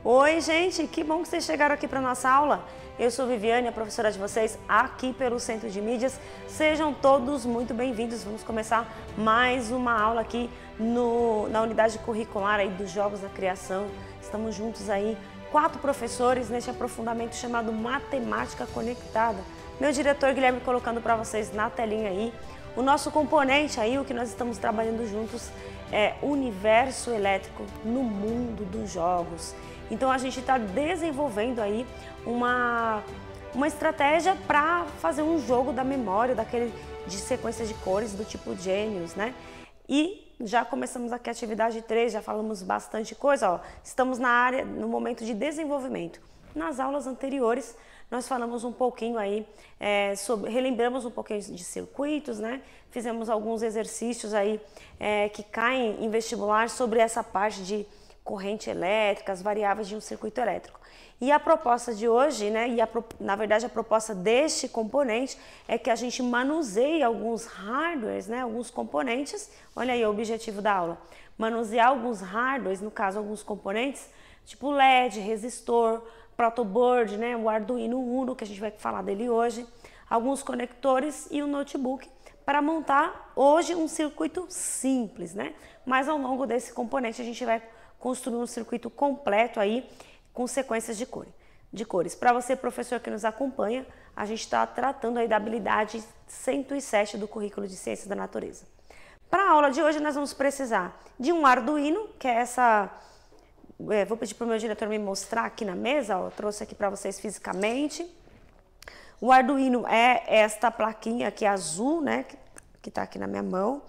Oi, gente, que bom que vocês chegaram aqui para nossa aula. Eu sou Viviane, a professora de vocês aqui pelo Centro de Mídias. Sejam todos muito bem-vindos. Vamos começar mais uma aula aqui na unidade curricular aí dos Jogos da Criação. Estamos juntos aí, 4 professores neste aprofundamento chamado Matemática Conectada. Meu diretor Guilherme colocando para vocês na telinha aí. O nosso componente aí, o que nós estamos trabalhando juntos é universo elétrico no mundo dos jogos. Então a gente está desenvolvendo aí uma estratégia para fazer um jogo da memória, de sequências de cores do tipo Genius, né? E já começamos aqui a atividade 3, já falamos bastante coisa, ó. Estamos no momento de desenvolvimento. Nas aulas anteriores nós falamos um pouquinho aí, relembramos um pouquinho de circuitos, né? Fizemos alguns exercícios aí que caem em vestibular sobre essa parte de corrente elétrica, as variáveis de um circuito elétrico. E a proposta de hoje, né, na verdade a proposta deste componente é que a gente manuseie alguns hardwares, né, alguns componentes. Olha aí o objetivo da aula, manusear alguns hardwares, no caso alguns componentes, tipo LED, resistor, protoboard, né, o Arduino Uno, que a gente vai falar dele hoje, alguns conectores e um notebook, para montar hoje um circuito simples, né? Mas ao longo desse componente a gente vai construir um circuito completo aí com sequências de cores. Para você, professor que nos acompanha, a gente está tratando aí da habilidade 107 do currículo de Ciências da Natureza. Para a aula de hoje nós vamos precisar de um Arduino, que é essa... vou pedir para o meu diretor me mostrar aqui na mesa, ó, eu trouxe aqui para vocês fisicamente. O Arduino é esta plaquinha aqui azul, né, que está aqui na minha mão.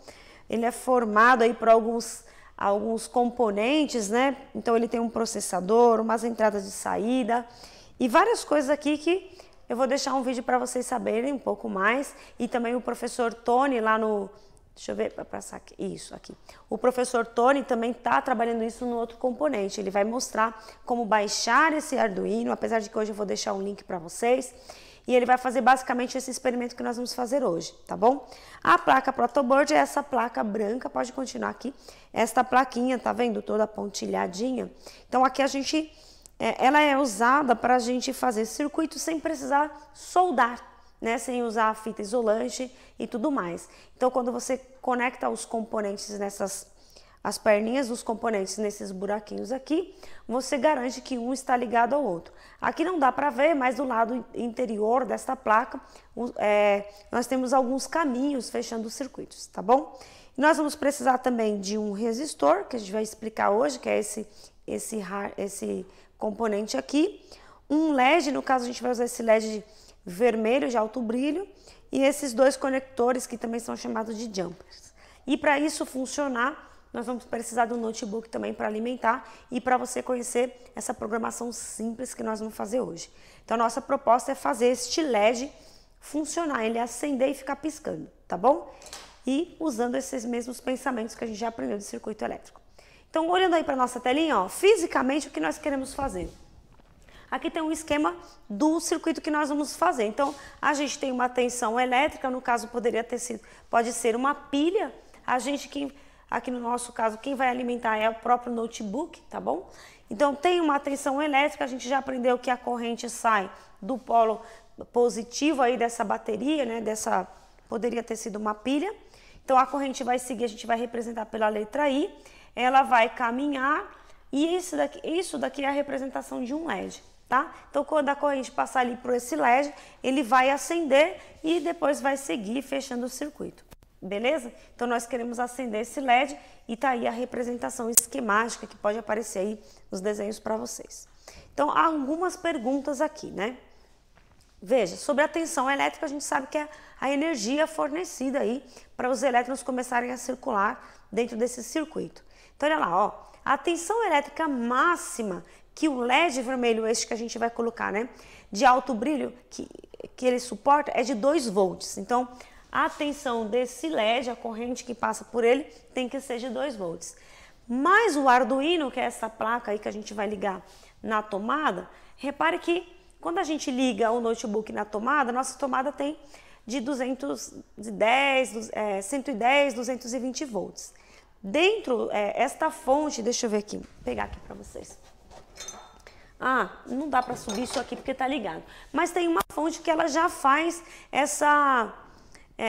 Ele é formado aí por alguns componentes, né? Então ele tem um processador, umas entradas de saída e várias coisas aqui que eu vou deixar um vídeo para vocês saberem um pouco mais. E também o professor Tony lá no... Deixa eu ver, para passar aqui. Isso, aqui. O professor Tony também está trabalhando isso no outro componente. Ele vai mostrar como baixar esse Arduino, apesar de que hoje eu vou deixar um link para vocês. E ele vai fazer basicamente esse experimento que nós vamos fazer hoje, tá bom? A placa protoboard é essa placa branca, pode continuar aqui. Esta plaquinha, tá vendo? Toda pontilhadinha. Então aqui a gente, ela é usada para a gente fazer circuito sem precisar soldar, né? Sem usar fita isolante e tudo mais. Então quando você conecta os componentes as perninhas dos componentes nesses buraquinhos aqui, você garante que um está ligado ao outro. Aqui não dá para ver, mas do lado interior desta placa, nós temos alguns caminhos fechando os circuitos, tá bom? Nós vamos precisar também de um resistor, que a gente vai explicar hoje, que é esse componente aqui. Um LED, no caso a gente vai usar esse LED vermelho de alto brilho, e esses 2 conectores que também são chamados de jumpers. E para isso funcionar, nós vamos precisar do notebook também para alimentar e para você conhecer essa programação simples que nós vamos fazer hoje. Então, a nossa proposta é fazer este LED funcionar, ele acender e ficar piscando, tá bom? E usando esses mesmos pensamentos que a gente já aprendeu de circuito elétrico. Então, olhando aí para a nossa telinha, ó, fisicamente o que nós queremos fazer? Aqui tem um esquema do circuito que nós vamos fazer. Então, a gente tem uma tensão elétrica, no caso pode ser uma pilha, aqui no nosso caso, quem vai alimentar é o próprio notebook, tá bom? Então, tem uma tensão elétrica, a gente já aprendeu que a corrente sai do polo positivo aí dessa bateria, né? Poderia ter sido uma pilha. Então, a corrente vai seguir, a gente vai representar pela letra I, ela vai caminhar e isso daqui é a representação de um LED, tá? Então, quando a corrente passar ali por esse LED, ele vai acender e depois vai seguir fechando o circuito. Beleza? Então nós queremos acender esse LED e tá aí a representação esquemática que pode aparecer aí nos desenhos para vocês. Então há algumas perguntas aqui, né? Veja, sobre a tensão elétrica a gente sabe que é a energia fornecida aí para os elétrons começarem a circular dentro desse circuito. Então olha lá, ó, a tensão elétrica máxima que o LED vermelho, este que a gente vai colocar, né, de alto brilho, que ele suporta é de 2 volts. Então a tensão desse LED, a corrente que passa por ele, tem que ser de 2 volts. Mas o Arduino, que é essa placa aí que a gente vai ligar na tomada, repare que quando a gente liga o notebook na tomada, nossa tomada tem de 110, 220 volts. Dentro, esta fonte, deixa eu ver aqui, vou pegar aqui para vocês. Não dá para subir isso aqui porque tá ligado. Mas tem uma fonte que ela já faz essa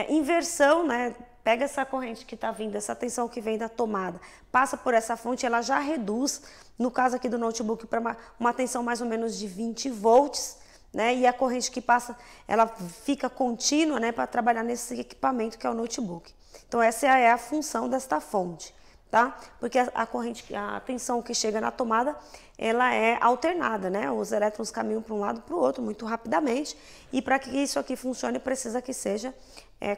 inversão, né? Pega essa corrente que está vindo, essa tensão que vem da tomada, passa por essa fonte, ela já reduz, no caso aqui do notebook, para uma tensão mais ou menos de 20 volts, né? E a corrente que passa, ela fica contínua, né? Para trabalhar nesse equipamento que é o notebook. Então essa é a função desta fonte, tá? Porque a tensão que chega na tomada, ela é alternada, né? Os elétrons caminham para um lado para o outro muito rapidamente, e para que isso aqui funcione, precisa que seja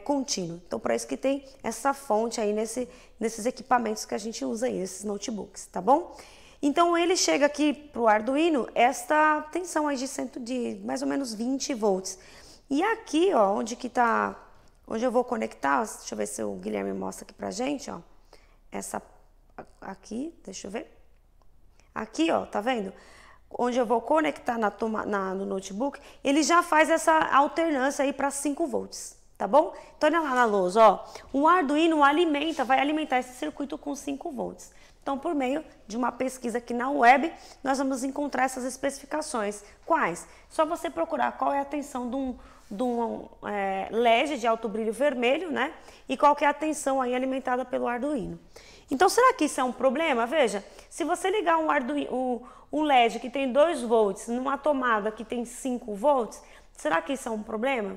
contínuo. Então, para isso que tem essa fonte aí nesses equipamentos que a gente usa aí, esses notebooks, tá bom? Então, ele chega aqui para o Arduino, essa tensão aí de mais ou menos 20 volts. E aqui, ó, onde eu vou conectar, deixa eu ver se o Guilherme mostra aqui pra gente, ó. Essa aqui, deixa eu ver. Aqui, ó, tá vendo? Onde eu vou conectar no notebook, ele já faz essa alternância aí para 5 volts, tá bom? Então, olha lá na lousa, ó. O Arduino vai alimentar esse circuito com 5 volts. Então, por meio de uma pesquisa aqui na web, nós vamos encontrar essas especificações. Quais? Só você procurar qual é a tensão de um LED de alto brilho vermelho, né? E qual que é a tensão aí alimentada pelo Arduino. Então, será que isso é um problema? Veja, se você ligar um LED que tem 2 volts numa tomada que tem 5 volts, será que isso é um problema?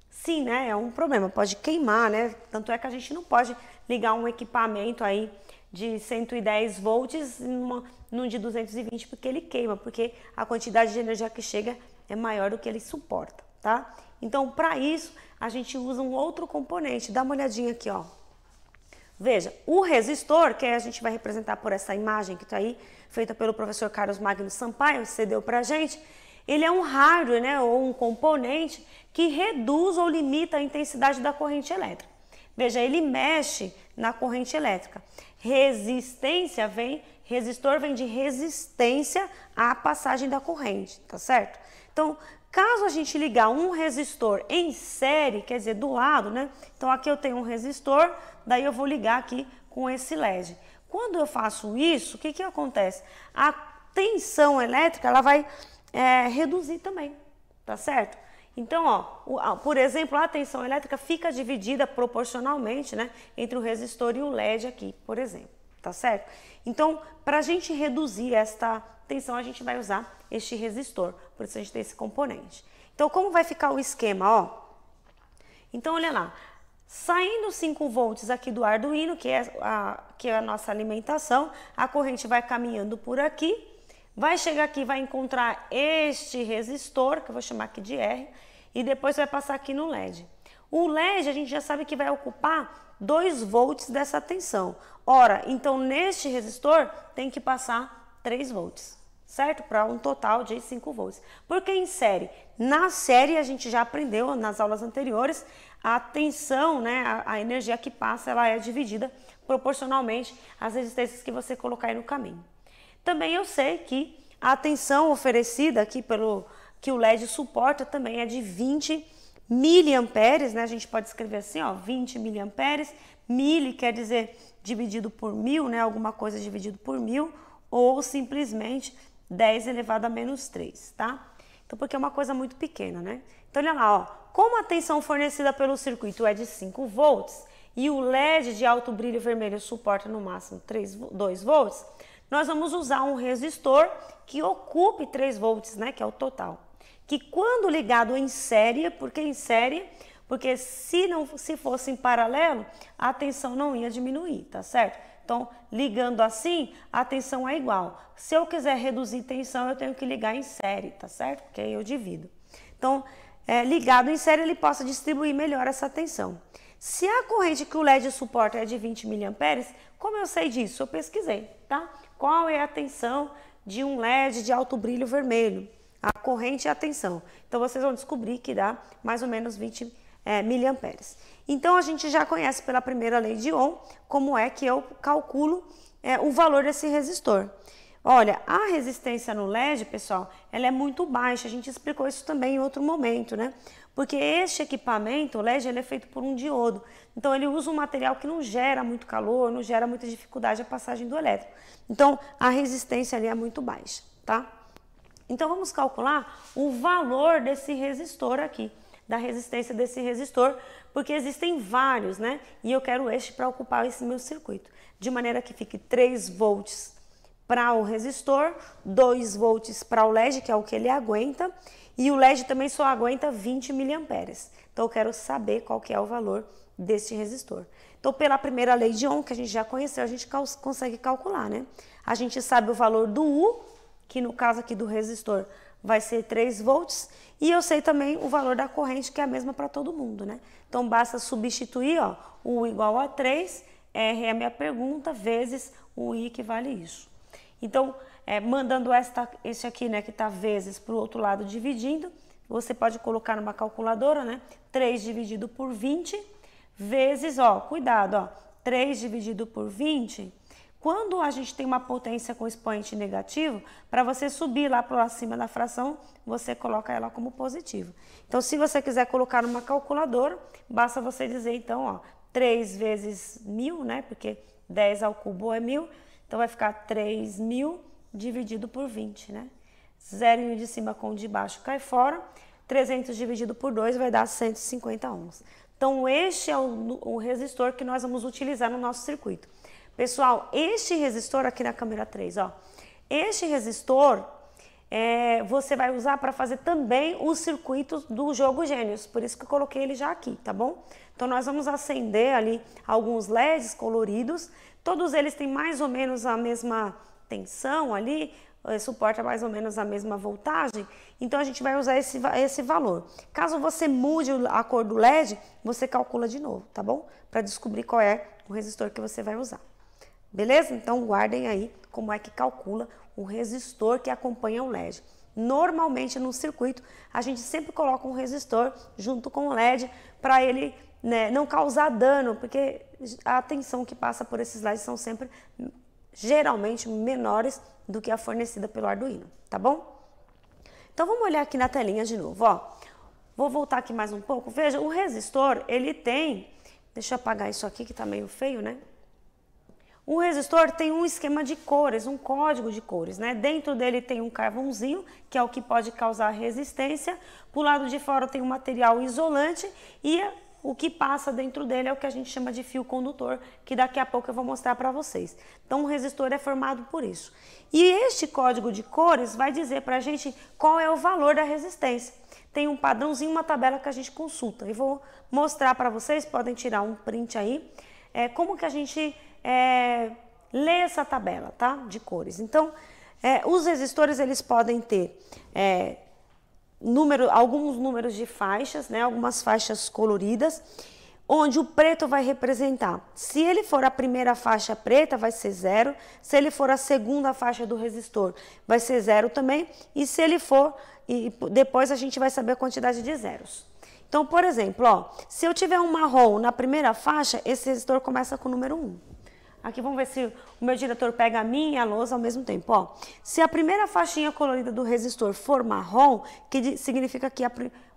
Sim, né? É um problema, pode queimar, né? Tanto é que a gente não pode ligar um equipamento aí de 110 volts num de 220 porque ele queima, porque a quantidade de energia que chega é maior do que ele suporta, tá? Então, para isso, a gente usa um outro componente. Dá uma olhadinha aqui, ó. Veja, o resistor, que a gente vai representar por essa imagem que está aí, feita pelo professor Carlos Magno Sampaio, cedeu para a gente, ele é um hardware, né, ou um componente que reduz ou limita a intensidade da corrente elétrica. Veja, ele mexe na corrente elétrica. Resistor vem de resistência à passagem da corrente, tá certo? Então, caso a gente ligar um resistor em série, quer dizer, do lado, né? Então, aqui eu tenho um resistor, daí eu vou ligar aqui com esse LED. Quando eu faço isso, o que acontece? A tensão elétrica, ela vai reduzir também, tá certo? Então, ó, por exemplo, a tensão elétrica fica dividida proporcionalmente, né, entre o resistor e o LED aqui, por exemplo, tá certo? Então, para a gente reduzir esta tensão, a gente vai usar este resistor, por isso a gente tem esse componente. Então, como vai ficar o esquema, ó? Então, olha lá, saindo 5 volts aqui do Arduino, que é a nossa alimentação, a corrente vai caminhando por aqui, vai chegar aqui, vai encontrar este resistor, que eu vou chamar aqui de R, e depois vai passar aqui no LED. O LED, a gente já sabe que vai ocupar 2 volts dessa tensão. Ora, então neste resistor tem que passar 3 volts, certo? Para um total de 5 volts. Porque em série? Na série a gente já aprendeu nas aulas anteriores, a tensão, né, a energia que passa, ela é dividida proporcionalmente às resistências que você colocar aí no caminho. Também eu sei que a tensão oferecida aqui que o LED suporta também é de 20 miliamperes, né? A gente pode escrever assim, ó, 20 miliamperes. Mili quer dizer dividido por 1000, né? Alguma coisa dividido por 1000, ou simplesmente 10 elevado a menos 3, tá? Então, porque é uma coisa muito pequena, né? Então, olha lá, ó, como a tensão fornecida pelo circuito é de 5 volts e o LED de alto brilho vermelho suporta no máximo 2 volts, nós vamos usar um resistor que ocupe 3 volts, né, que é o total. Que quando ligado em série, porque se fosse em paralelo, a tensão não ia diminuir, tá certo? Então, ligando assim, a tensão é igual. Se eu quiser reduzir tensão, eu tenho que ligar em série, tá certo? Porque aí eu divido. Então, ligado em série, ele possa distribuir melhor essa tensão. Se a corrente que o LED suporta é de 20 miliamperes, como eu sei disso? Eu pesquisei, tá? Qual é a tensão de um LED de alto brilho vermelho? A corrente e a tensão. Então, vocês vão descobrir que dá mais ou menos 20 miliamperes. Então, a gente já conhece pela primeira lei de Ohm como é que eu calculo o valor desse resistor. Olha, a resistência no LED, pessoal, ela é muito baixa. A gente explicou isso também em outro momento, né? Porque este equipamento, o LED, ele é feito por um diodo. Então, ele usa um material que não gera muito calor, não gera muita dificuldade a passagem do elétron. Então, a resistência ali é muito baixa, tá? Então, vamos calcular o valor desse resistor aqui, da resistência desse resistor, porque existem vários, né? E eu quero este para ocupar esse meu circuito, de maneira que fique 3 volts para o resistor, 2 volts para o LED, que é o que ele aguenta, e o LED também só aguenta 20 miliamperes. Então, eu quero saber qual que é o valor desse resistor. Então, pela primeira lei de Ohm, que a gente já conheceu, a gente consegue calcular, né? A gente sabe o valor do U, que no caso aqui do resistor vai ser 3 volts, e eu sei também o valor da corrente, que é a mesma para todo mundo, né? Então, basta substituir, ó, U igual a 3, R é a minha pergunta, vezes o I, que vale isso. Então, mandando esse aqui, né, que está vezes para o outro lado dividindo, você pode colocar numa calculadora, né? 3 dividido por 20, vezes, ó, cuidado, ó, 3 dividido por 20. Quando a gente tem uma potência com expoente negativo, para você subir lá para cima da fração, você coloca ela como positivo. Então, se você quiser colocar numa calculadora, basta você dizer, então, ó, 3 vezes 1000, né? Porque 10 ao cubo é 1000. Então, vai ficar 3.000 dividido por 20, né? Zerinho de cima com o de baixo cai fora. 300 dividido por 2 vai dar 150 ohms. Então, este é o resistor que nós vamos utilizar no nosso circuito. Pessoal, este resistor aqui na câmera 3, ó. Este resistor você vai usar para fazer também os circuitos do jogo Gênios. Por isso que eu coloquei ele já aqui, tá bom? Então, nós vamos acender ali alguns LEDs coloridos. Todos eles têm mais ou menos a mesma tensão ali, suporta mais ou menos a mesma voltagem. Então, a gente vai usar esse valor. Caso você mude a cor do LED, você calcula de novo, tá bom? Para descobrir qual é o resistor que você vai usar. Beleza? Então, guardem aí como é que calcula o resistor que acompanha o LED. Normalmente, no circuito, a gente sempre coloca um resistor junto com o LED para ele, né, não causar dano, porque a tensão que passa por esses LEDs são sempre, geralmente, menores do que a fornecida pelo Arduino, tá bom? Então, vamos olhar aqui na telinha de novo, ó. Vou voltar aqui mais um pouco. Veja, o resistor, ele tem... Deixa eu apagar isso aqui que tá meio feio, né? O resistor tem um esquema de cores, um código de cores, né? Dentro dele tem um carvãozinho, que é o que pode causar resistência. Pro lado de fora tem um material isolante e o que passa dentro dele é o que a gente chama de fio condutor, que daqui a pouco eu vou mostrar para vocês. Então, o resistor é formado por isso. E este código de cores vai dizer para a gente qual é o valor da resistência. Tem um padrãozinho, uma tabela que a gente consulta. Eu vou mostrar para vocês, podem tirar um print aí, como que a gente... ler essa tabela, tá? De cores. Então, os resistores, eles podem ter alguns números de faixas, né? Algumas faixas coloridas, onde o preto vai representar. Se ele for a primeira faixa preta, vai ser 0. Se ele for a segunda faixa do resistor, vai ser 0 também. E se ele for... E depois a gente vai saber a quantidade de zeros. Então, por exemplo, ó, se eu tiver um marrom na primeira faixa, esse resistor começa com o número 1. Aqui vamos ver se o meu diretor pega a minha e a lousa ao mesmo tempo. Ó, se a primeira faixinha colorida do resistor for marrom, que significa que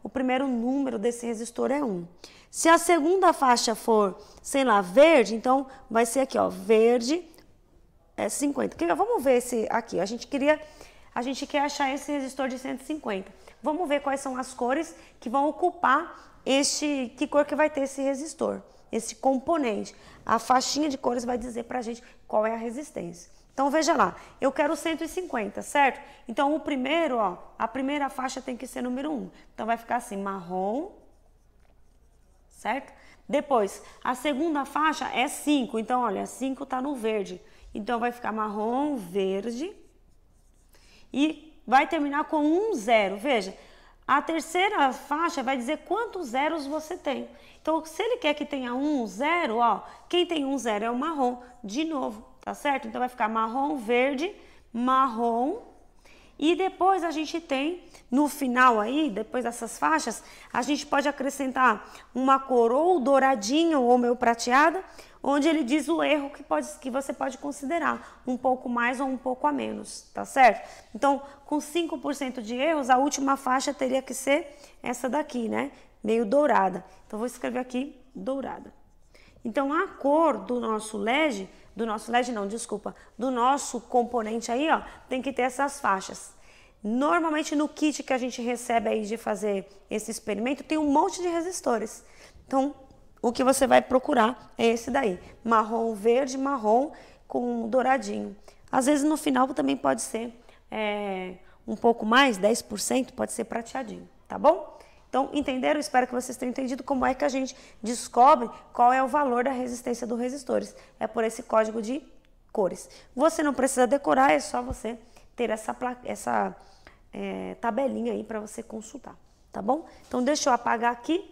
o primeiro número desse resistor é 1. Se a segunda faixa for, sei lá, verde, então vai ser aqui, ó, verde é 50. Vamos ver esse aqui. A gente quer achar esse resistor de 150. Vamos ver quais são as cores que vão ocupar que cor que vai ter esse resistor. Esse componente. A faixinha de cores vai dizer pra gente qual é a resistência. Então, veja lá, eu quero 150, certo? Então, o primeiro, ó, a primeira faixa tem que ser número 1. Então, vai ficar assim, marrom, certo? Depois, a segunda faixa é 5. Então, olha, 5 tá no verde. Então, vai ficar marrom, verde. E vai terminar com 1, 0. Veja, a terceira faixa vai dizer quantos zeros você tem. Então, se ele quer que tenha 1, 0, ó, quem tem 1, 0 é o marrom, de novo, tá certo? Então, vai ficar marrom, verde, marrom. E depois a gente tem, no final aí, depois dessas faixas, a gente pode acrescentar uma cor ou douradinha ou meio prateada, onde ele diz o erro que você pode considerar, um pouco mais ou um pouco a menos, tá certo? Então, com 5% de erros, a última faixa teria que ser essa daqui, né? Meio dourada. Então, vou escrever aqui, dourada. Então, a cor do nosso LED, do nosso componente aí, ó, tem que ter essas faixas. Normalmente, no kit que a gente recebe aí de fazer esse experimento, tem um monte de resistores. Então, o que você vai procurar é esse daí, marrom, verde, marrom com douradinho. Às vezes no final também pode ser um pouco mais, 10%, pode ser prateadinho, tá bom? Então, entenderam? Espero que vocês tenham entendido como é que a gente descobre qual é o valor da resistência dos resistores. É por esse código de cores. Você não precisa decorar, é só você ter essa tabelinha aí para você consultar, tá bom? Então, deixa eu apagar aqui.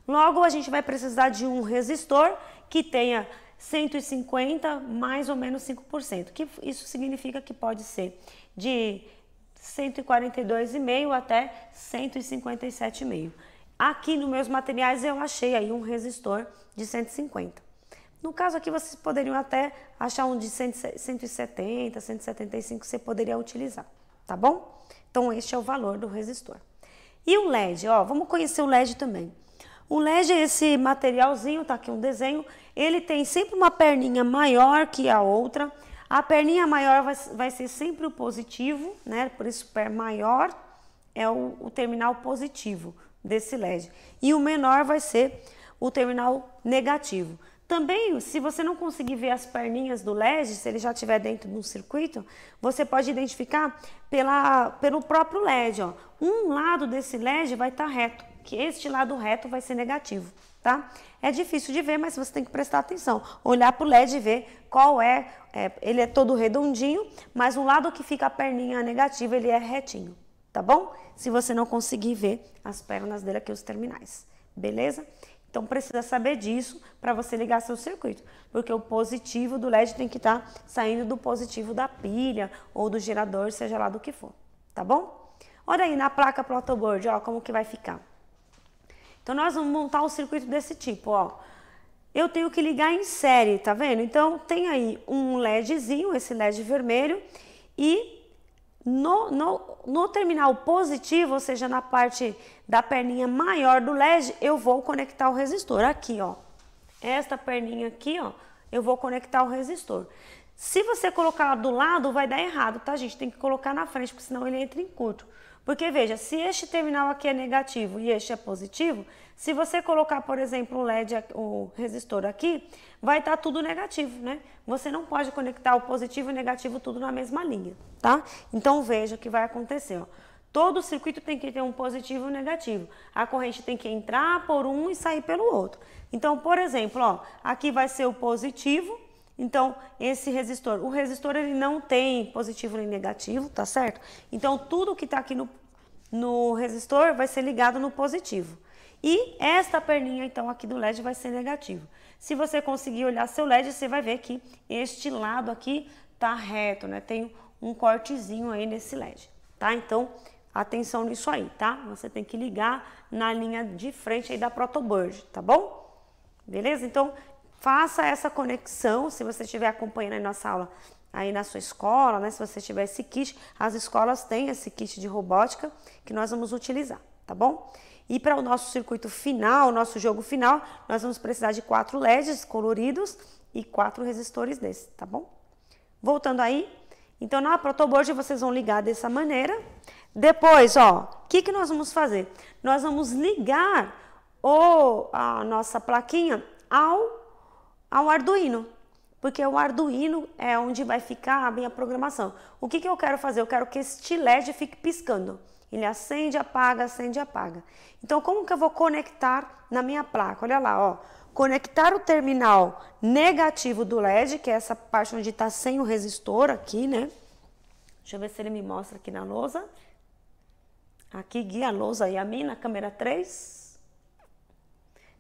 Logo, a gente vai precisar de um resistor que tenha 150 mais ou menos 5%, que isso significa que pode ser de 142,5 até 157,5. Aqui nos meus materiais eu achei aí um resistor de 150. No caso aqui vocês poderiam até achar um de 170, 175 você poderia utilizar, tá bom? Então este é o valor do resistor. E o LED, ó, vamos conhecer o LED também. O LED é esse materialzinho, tá aqui um desenho, ele tem sempre uma perninha maior que a outra. A perninha maior vai ser sempre o positivo, né? Por isso, per maior é o terminal positivo desse LED. E o menor vai ser o terminal negativo. Também, se você não conseguir ver as perninhas do LED, se ele já estiver dentro de um circuito, você pode identificar pelo próprio LED. Ó. Um lado desse LED vai estar reto, que este lado reto vai ser negativo, tá? É difícil de ver, mas você tem que prestar atenção. Olhar para o LED e ver qual ele é todo redondinho, mas o lado que fica a perninha negativa, ele é retinho, tá bom? Se você não conseguir ver as pernas dele aqui, os terminais, beleza? Então, precisa saber disso para você ligar seu circuito, porque o positivo do LED tem que estar saindo do positivo da pilha ou do gerador, seja lá do que for, tá bom? Olha aí na placa protoboard, ó, como que vai ficar. Então, nós vamos montar um circuito desse tipo, ó. Eu tenho que ligar em série, tá vendo? Então, tem aí um LEDzinho, esse LED vermelho, e no terminal positivo, ou seja, na parte da perninha maior do LED, eu vou conectar o resistor. Aqui, ó. Esta perninha aqui, ó, eu vou conectar o resistor. Se você colocar do lado, vai dar errado, tá, gente? Tem que colocar na frente, porque senão ele entra em curto. Porque, veja, se este terminal aqui é negativo e este é positivo, se você colocar, por exemplo, o resistor aqui, vai estar tudo negativo, né? Você não pode conectar o positivo e o negativo tudo na mesma linha, tá? Então, veja o que vai acontecer, ó. Todo circuito tem que ter um positivo e um negativo. A corrente tem que entrar por um e sair pelo outro. Então, por exemplo, ó, aqui vai ser o positivo. Então, esse resistor, o resistor ele não tem positivo nem negativo, tá certo? Então, tudo que tá aqui no resistor vai ser ligado no positivo. E esta perninha, então, aqui do LED vai ser negativo. Se você conseguir olhar seu LED, você vai ver que este lado aqui tá reto, né? Tem um cortezinho aí nesse LED, tá? Então, atenção nisso aí, tá? Você tem que ligar na linha de frente aí da protoboard, tá bom? Beleza? Então, faça essa conexão, se você estiver acompanhando a nossa aula aí na sua escola, né? Se você tiver esse kit, as escolas têm esse kit de robótica que nós vamos utilizar, tá bom? E para o nosso circuito final, nosso jogo final, nós vamos precisar de 4 LEDs coloridos e 4 resistores desses, tá bom? Voltando aí, então na protoboard vocês vão ligar dessa maneira. Depois, ó, o que nós vamos fazer? Nós vamos ligar a nossa plaquinha ao Arduino, porque o Arduino é onde vai ficar a minha programação. O que eu quero fazer? Eu quero que este LED fique piscando. Ele acende, apaga, acende, apaga. Então, como que eu vou conectar na minha placa? Olha lá, ó. Conectar o terminal negativo do LED, que é essa parte onde está sem o resistor aqui, né? Deixa eu ver se ele me mostra aqui na lousa. Aqui, guia a lousa e a mim na câmera 3.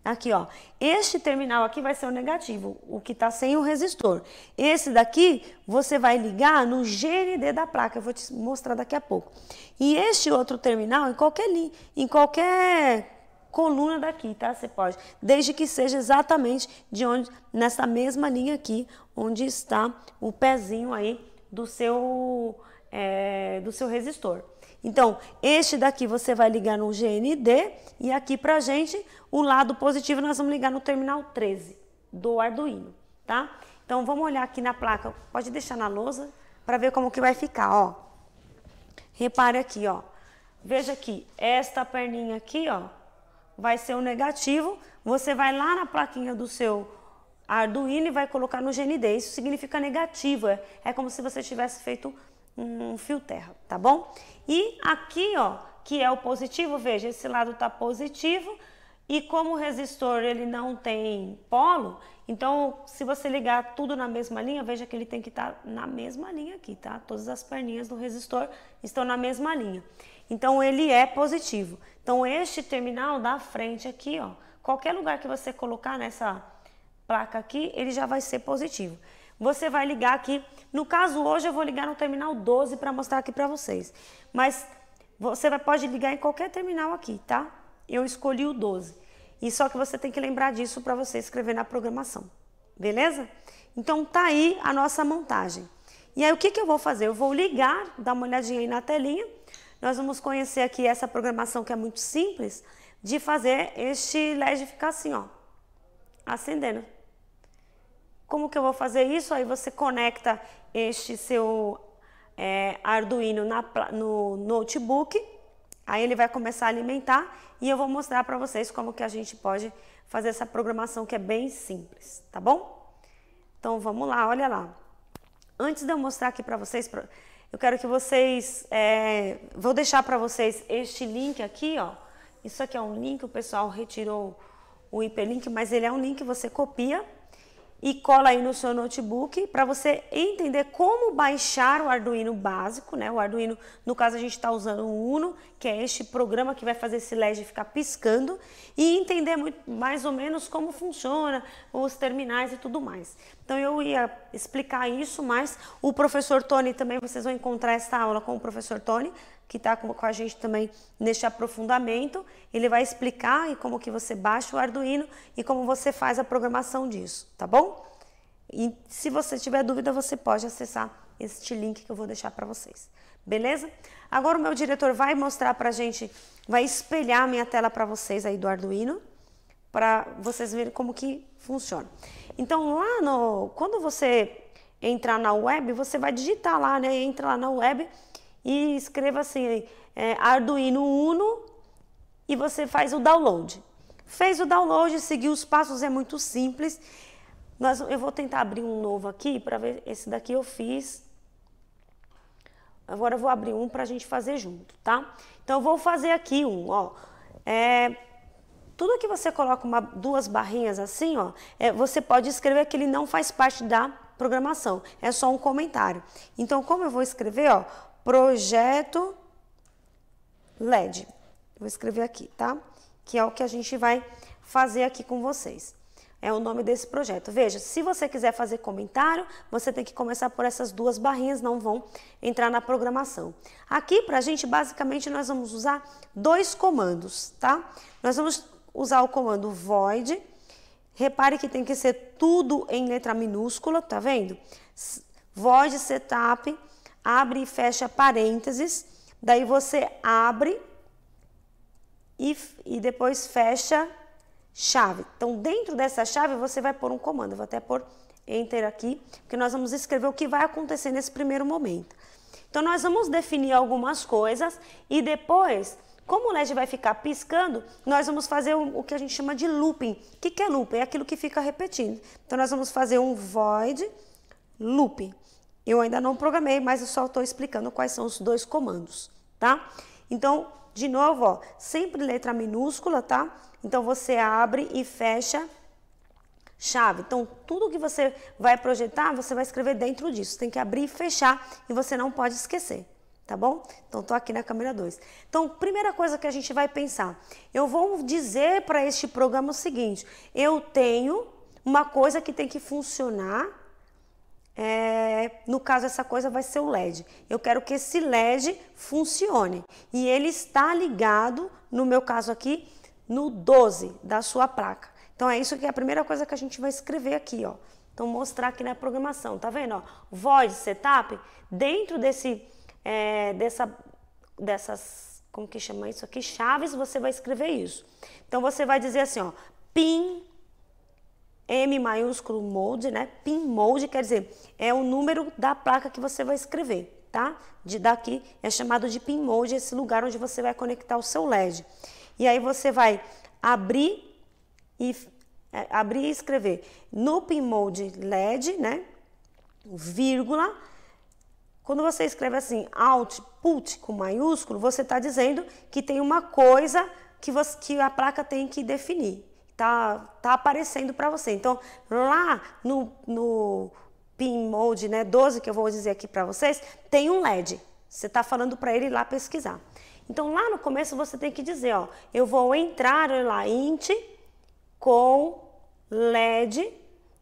Aqui, ó, este terminal aqui vai ser o negativo, o que está sem o resistor. Esse daqui você vai ligar no GND da placa, eu vou te mostrar daqui a pouco. E este outro terminal em qualquer coluna daqui, tá? Você pode, desde que seja exatamente de onde, nessa mesma linha aqui, onde está o pezinho aí do seu resistor. Então, este daqui você vai ligar no GND e aqui pra gente, o lado positivo nós vamos ligar no terminal 13 do Arduino, tá? Então, vamos olhar aqui na placa, pode deixar na lousa para ver como que vai ficar, ó. Repare aqui, ó. Veja aqui, esta perninha aqui, ó, vai ser o negativo. Você vai lá na plaquinha do seu Arduino e vai colocar no GND. Isso significa negativo, é como se você tivesse feito um fio terra, tá bom? E aqui, ó, que é o positivo, veja, esse lado tá positivo e como o resistor ele não tem polo, então se você ligar tudo na mesma linha, veja que ele tem que estar na mesma linha aqui, tá? Todas as perninhas do resistor estão na mesma linha. Então ele é positivo. Então este terminal da frente aqui, ó, qualquer lugar que você colocar nessa placa aqui, ele já vai ser positivo. Você vai ligar aqui, no caso hoje eu vou ligar no terminal 12 para mostrar aqui para vocês. Mas você pode ligar em qualquer terminal aqui, tá? Eu escolhi o 12. E só que você tem que lembrar disso para você escrever na programação. Beleza? Então tá aí a nossa montagem. E aí o que eu vou fazer? Eu vou ligar, dar uma olhadinha aí na telinha. Nós vamos conhecer aqui essa programação que é muito simples de fazer este LED ficar assim, ó, acendendo. Como que eu vou fazer isso? Aí você conecta este seu Arduino no notebook, aí ele vai começar a alimentar e eu vou mostrar para vocês como que a gente pode fazer essa programação que é bem simples, tá bom? Então vamos lá, olha lá. Antes de eu mostrar aqui para vocês, eu quero que vocês, vou deixar para vocês este link aqui, ó. Isso aqui é um link, o pessoal retirou o hiperlink, mas ele é um link que você copia e cola aí no seu notebook para você entender como baixar o Arduino básico, né? O Arduino, no caso a gente está usando o Uno, que é este programa que vai fazer esse LED ficar piscando e entender mais ou menos como funciona os terminais e tudo mais. Então eu ia explicar isso, mas o professor Tony também, vocês vão encontrar essa aula com o professor Tony, que está com a gente também neste aprofundamento. Ele vai explicar e como que você baixa o Arduino e como você faz a programação disso, tá bom? E se você tiver dúvida, você pode acessar este link que eu vou deixar para vocês, beleza? Agora o meu diretor vai mostrar pra gente, vai espelhar a minha tela para vocês aí do Arduino, para vocês verem como que funciona. Então quando você entrar na web, você vai digitar lá, né? Entra lá na web e escreva assim, Arduino Uno e você faz o download. Fez o download, seguir os passos é muito simples. Eu vou tentar abrir um novo aqui para ver, esse daqui eu fiz. Agora eu vou abrir um para a gente fazer junto, tá? Então eu vou fazer aqui um, ó. Tudo que você coloca duas barrinhas assim, ó, você pode escrever que ele não faz parte da programação, é só um comentário. Então como eu vou escrever, ó, projeto LED. Vou escrever aqui, tá? Que é o que a gente vai fazer aqui com vocês. É o nome desse projeto. Veja, se você quiser fazer comentário, você tem que começar por essas duas barrinhas, não vão entrar na programação. Aqui, pra gente, basicamente, nós vamos usar dois comandos, tá? Nós vamos usar o comando void. Repare que tem que ser tudo em letra minúscula, tá vendo? Void setup, abre e fecha parênteses, daí você abre e depois fecha chave. Então, dentro dessa chave, você vai pôr um comando. Eu vou até pôr Enter aqui, porque nós vamos escrever o que vai acontecer nesse primeiro momento. Então, nós vamos definir algumas coisas e depois, como o LED vai ficar piscando, nós vamos fazer o que a gente chama de looping. O que é looping? É aquilo que fica repetindo. Então, nós vamos fazer um void loop. Eu ainda não programei, mas eu só estou explicando quais são os dois comandos, tá? Então, de novo, ó, sempre letra minúscula, tá? Então, você abre e fecha chave. Então, tudo que você vai projetar, você vai escrever dentro disso. Tem que abrir e fechar e você não pode esquecer, tá bom? Então, tô aqui na câmera 2. Então, primeira coisa que a gente vai pensar, eu vou dizer para este programa o seguinte, eu tenho uma coisa que tem que funcionar, no caso essa coisa vai ser o LED. Eu quero que esse LED funcione e ele está ligado, no meu caso aqui, no 12 da sua placa. Então, é isso que é a primeira coisa que a gente vai escrever aqui, ó. Então, mostrar aqui na programação, tá vendo? Ó, void setup, dentro dessas, como que chama isso aqui? Chaves, você vai escrever isso. Então, você vai dizer assim, ó, pin, M maiúsculo mode, né? Pin mode quer dizer, é o número da placa que você vai escrever, tá? Daqui é chamado de pin mode, esse lugar onde você vai conectar o seu LED. E aí você vai abrir e escrever no pin mode LED, né? Vírgula. Quando você escreve assim, output com maiúsculo, você está dizendo que tem uma coisa que a placa tem que definir. Tá aparecendo para você. Então, lá no pin mode, né, 12, que eu vou dizer aqui para vocês, tem um LED. Você está falando para ele ir lá pesquisar. Então, lá no começo, você tem que dizer, ó, eu vou entrar lá, int com LED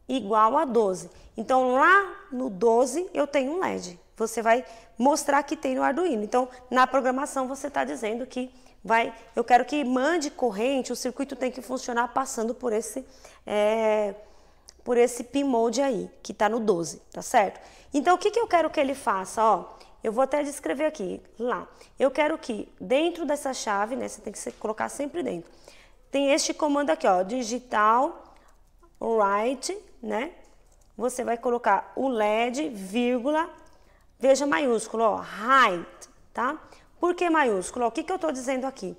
igual a 12. Então, lá no 12, eu tenho um LED. Você vai mostrar que tem no Arduino. Então, na programação, você está dizendo que eu quero que mande corrente, o circuito tem que funcionar passando por esse pin mode aí, que está no 12, tá certo? Então, o que eu quero que ele faça? Ó, eu vou até descrever aqui, lá. Eu quero que dentro dessa chave, né, você tem que colocar sempre dentro, tem este comando aqui, ó, digital write, né? Você vai colocar o LED, vírgula, veja maiúsculo, ó, height, tá? Por que maiúsculo? O que eu estou dizendo aqui?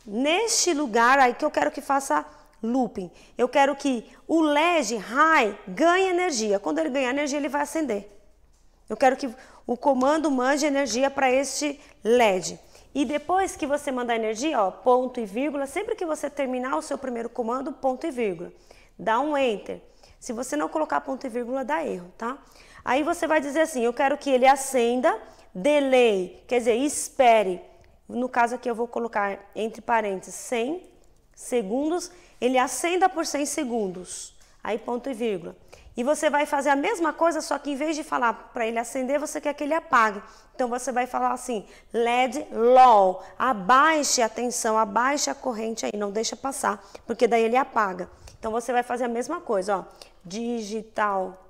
Neste lugar aí que eu quero que faça looping, eu quero que o LED high ganhe energia. Quando ele ganhar energia, ele vai acender. Eu quero que o comando mande energia para este LED. E depois que você mandar energia, ó, ponto e vírgula, sempre que você terminar o seu primeiro comando, ponto e vírgula. Dá um enter. Se você não colocar ponto e vírgula, dá erro, tá? Aí você vai dizer assim, eu quero que ele acenda, delay, quer dizer, espere. No caso aqui eu vou colocar entre parênteses 100 segundos, ele acenda por 100 segundos. Aí ponto e vírgula. E você vai fazer a mesma coisa, só que em vez de falar para ele acender, você quer que ele apague. Então você vai falar assim, LED low, abaixe a tensão, abaixe a corrente aí, não deixa passar, porque daí ele apaga. Então você vai fazer a mesma coisa, ó, digital.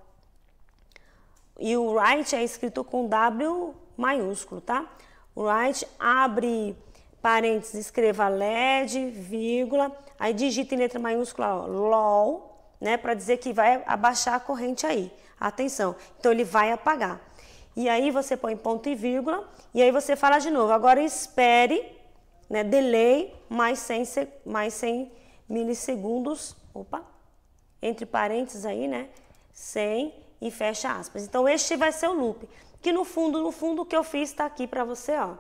E o write é escrito com W maiúsculo, tá? O write, abre parênteses, escreva LED, vírgula, aí digita em letra maiúscula, ó, LOL, né? Para dizer que vai abaixar a corrente aí. Atenção. Então ele vai apagar. E aí você põe ponto e vírgula, e aí você fala de novo. Agora espere, né? Delay mais 100 milissegundos, opa, entre parênteses aí, né? 100 e fecha aspas. Então, este vai ser o loop, que no fundo, o que eu fiz está aqui para você, ó.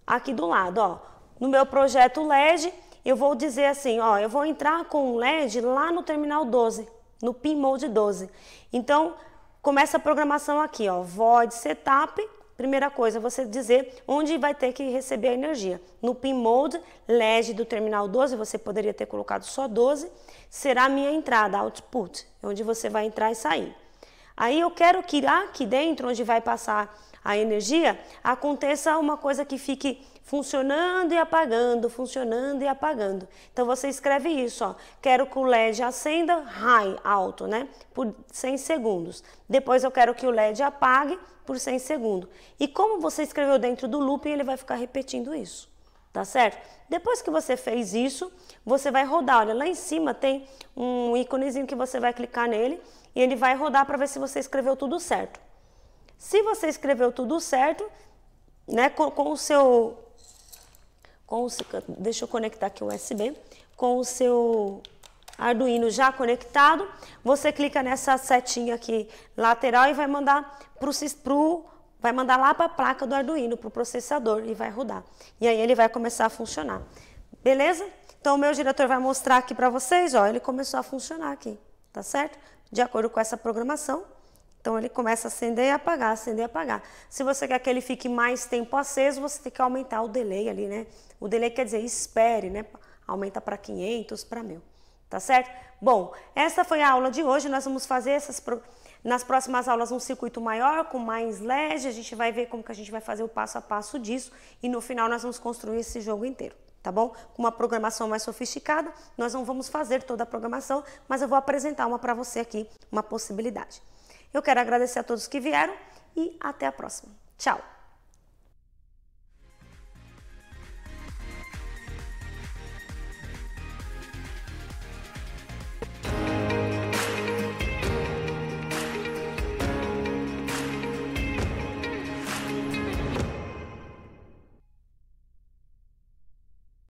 Aqui do lado, ó. No meu projeto LED, eu vou dizer assim, ó, eu vou entrar com o LED lá no terminal 12, no pin mode 12. Então, começa a programação aqui, ó, void setup. Primeira coisa, você dizer onde vai ter que receber a energia. No pin mode LED do terminal 12, você poderia ter colocado só 12, será a minha entrada, output, onde você vai entrar e sair. Aí eu quero que aqui dentro, onde vai passar a energia, aconteça uma coisa que fique funcionando e apagando, funcionando e apagando. Então você escreve isso, ó, quero que o LED acenda high, alto, né, por 100 segundos. Depois eu quero que o LED apague por 100 segundos. E como você escreveu dentro do looping, ele vai ficar repetindo isso, tá certo? Depois que você fez isso, você vai rodar. Olha, lá em cima tem um íconezinho que você vai clicar nele e ele vai rodar para ver se você escreveu tudo certo. Se você escreveu tudo certo, né, deixa eu conectar aqui o USB, com o seu Arduino já conectado, você clica nessa setinha aqui lateral e vai mandar lá para a placa do Arduino, para o processador, e vai rodar. E aí ele vai começar a funcionar. Beleza? Então o meu diretor vai mostrar aqui para vocês, ó, ele começou a funcionar aqui, tá certo? De acordo com essa programação. Então ele começa a acender e apagar, acender e apagar. Se você quer que ele fique mais tempo aceso, você tem que aumentar o delay ali, né? O delay quer dizer espere, né? Aumenta para 500, para 1000, tá certo? Bom, essa foi a aula de hoje, nós vamos fazer nas próximas aulas um circuito maior, com mais LED, a gente vai ver como que a gente vai fazer o passo a passo disso e no final nós vamos construir esse jogo inteiro, tá bom? Com uma programação mais sofisticada, nós não vamos fazer toda a programação, mas eu vou apresentar uma para você aqui, uma possibilidade. Eu quero agradecer a todos que vieram e até a próxima. Tchau!